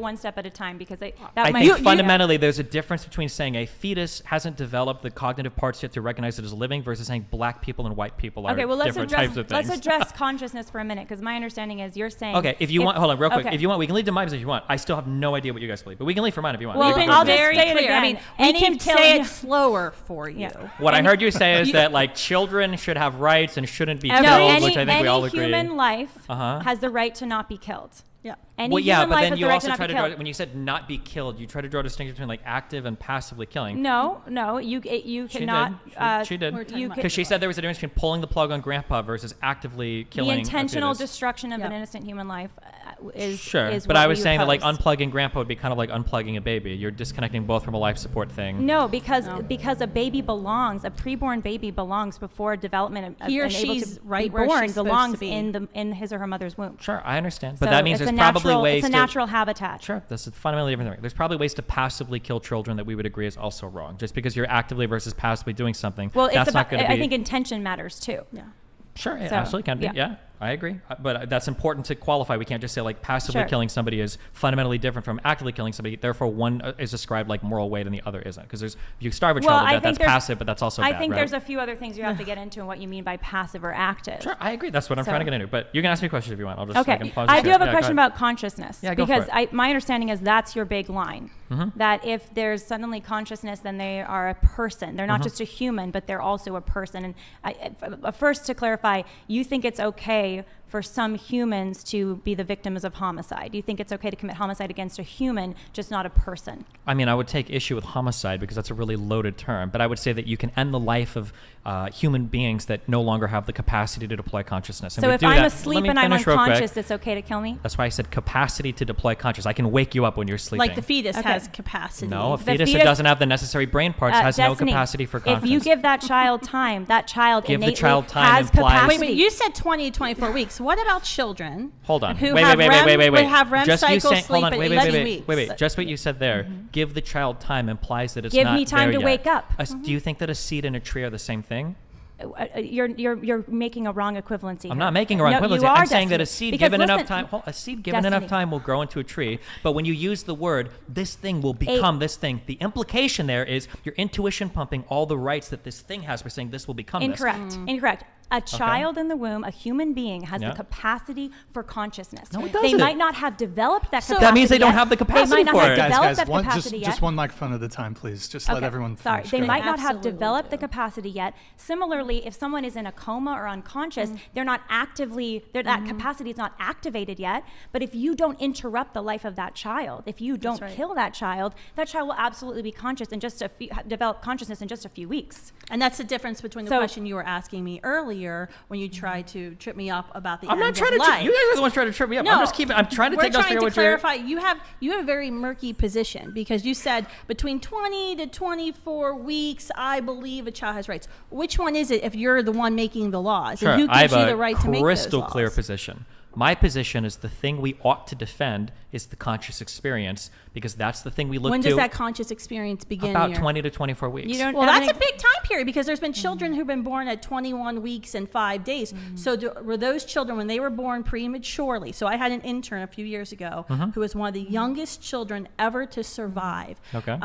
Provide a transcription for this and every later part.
one step at a time, because I think fundamentally there's a difference between saying a fetus hasn't developed the cognitive parts yet to recognize it as living versus saying black people and white people are different types of things. Let's address consciousness for a minute, because my understanding is you're saying... Okay, if you want, hold on real quick. If you want, we can leave to mine if you want. I still have no idea what you guys believe, but we can leave for mine if you want. Well, I'll just say it clear. I mean, we can say it slower for you. Yeah. What I heard you say is that like children should have rights and shouldn't be killed, which I think we all agree. Any human life has the right to not be killed. Yeah. But then you also try to draw, when you said not be killed, you try to draw a distinction between like active and passively killing. No, you cannot. She did. Because she said there was a difference between pulling the plug on grandpa versus actively killing. The intentional destruction of an innocent human life is sure. Is but what I was saying that like oppose. unplugging grandpa would be kind of like unplugging a baby. You're disconnecting both from a life support thing. No, because a baby belongs, a preborn baby belongs before development. He or and able she's to right be where born she's belongs supposed to be. in his or her mother's womb. Sure, I understand, but So that means it's there's a probably natural, ways it's a natural habitat. Sure, that's a fundamentally different thing. There's probably ways to passively kill children that we would agree is also wrong. Just because you're actively versus passively doing something, Well, that's not going to be. I think intention matters too. Yeah. Sure, it absolutely can be. Yeah, I agree. But that's important to qualify. We can't just say like passively killing somebody is fundamentally different from actively killing somebody. Therefore, one is ascribed like moral weight and the other isn't. Because if you starve a child to death, that's passive, but that's also bad, I think right? there's a few other things you have to get into and what you mean by passive or active. Sure, I agree. That's what I'm trying to get into. But you can ask me questions if you want. I'll just okay. I do have a question about consciousness. Yeah, go because for it. my understanding is that's your big line. That if there's suddenly consciousness, then they are a person. They're not just a human, but they're also a person. And first, to clarify, you think it's okay for some humans to be the victims of homicide? Do you think it's okay to commit homicide against a human, just not a person? I mean, I would take issue with homicide because that's a really loaded term, but I would say that you can end the life of human beings that no longer have the capacity to deploy consciousness. And so if I'm asleep and I'm unconscious, it's okay to kill me? That's why I said capacity to deploy consciousness. I can wake you up when you're sleeping. Like the fetus has capacity. No, a fetus that doesn't have the necessary brain parts has Destiny, no capacity for consciousness. If you give that child time, that child give innately the child time has implies, capacity. Wait, you said 20 to 24 weeks. What about children? Hold on. Who wait. have REM Just cycles you saying, sleep hold on. at 18 weeks. Wait. Just what you said there. Give the child time implies that it's Give not me time there to yet. wake up. Do you think that a seed and a tree are the same thing? You're making a wrong equivalency. I'm not making a wrong equivalency. I'm saying that a seed given enough time will grow into a tree. But when you use the word, this thing will become this thing, the implication there is your intuition pumping all the rights that this thing has for saying this will become Incorrect. Incorrect. A child in the womb, a human being, has the capacity for consciousness. No, it doesn't. They might not have developed that capacity. That means they don't have the capacity for it. for They it. might not have developed Guys, that capacity yet. just one microphone at a time, please. Just let everyone finish. Sorry, they might not have Absolutely developed the capacity yet. Similarly, if someone is in a coma or unconscious, they're not actively, that capacity is not activated yet. But if you don't interrupt the life of that child, if you don't kill that child will absolutely be conscious and just develop consciousness in just a few weeks. And that's the difference between the question you were asking me earlier when you tried to trip me up about the I'm not end trying of to life. You guys are the ones trying to trip me up. No, I'm trying to take us through what clarify. You have a very murky position because you said between 20 to 24 weeks, I believe a child has rights. Which one is it if you're the one making the laws? Sure, And who I gives have you the right to make those crystal laws? clear position. My position is the thing we ought to defend is the conscious experience because that's the thing we look to. When does that conscious experience begin? About 20 to 24 weeks. Well, that's a big time period because there's been children who've been born at 21 weeks and 5 days. So were those children, when they were born prematurely, so I had an intern a few years ago who was one of the youngest children ever to survive. Okay.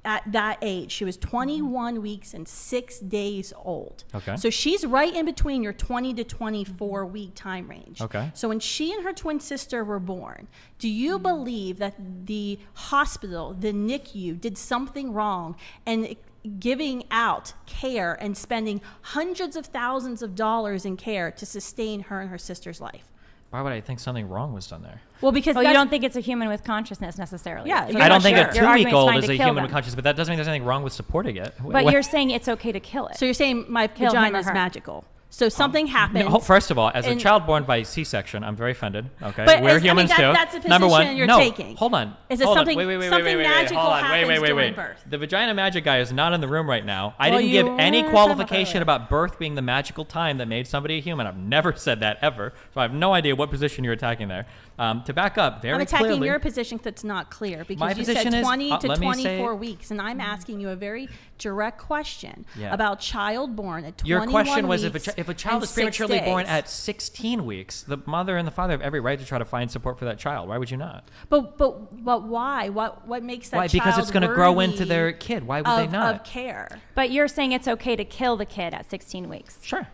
At that age, she was 21 weeks and 6 days old. Okay. So she's right in between your 20 to 24 week time range. Okay. So when she and her twin sister were born, do you believe that the hospital, the NICU, did something wrong and giving out care and spending hundreds of thousands of dollars in care to sustain her and her sister's life? Why would I think something wrong was done there? Well, because you don't think it's a human with consciousness necessarily. Yeah, I don't think a Your argument's 2-week-old fine is to a kill human them. with consciousness, but that doesn't mean there's anything wrong with supporting it. But you're saying it's okay to kill it. So you're saying my Kill him or vagina is her. magical. So something happens. No, first of all, as a child born by C-section, I'm very offended. Okay, But we're humans too. that's a Number one, position you're no, taking. hold on. Is it hold on. something- Wait, something magical hold on. happens during birth? The vagina magic guy is not in the room right now. I Well, didn't give you any were qualification about birth being the magical time that made somebody a human. I've never said that ever. So I have no idea what position you're attacking there. To back up very I'm attacking clearly, your position that's not clear because my you said position is, 20 to let me 24 say- weeks, and I'm asking you a very direct question Yeah. about child born at 21 your question was weeks if a child and is 6 prematurely born days. at 16 weeks, the mother and the father have every right to try to find support for that child. Why would you not? But why? What makes that Why? child Because it's going to grow worthy into their kid. Why would they not? of care? But you're saying it's okay to kill the kid at 16 weeks. Sure.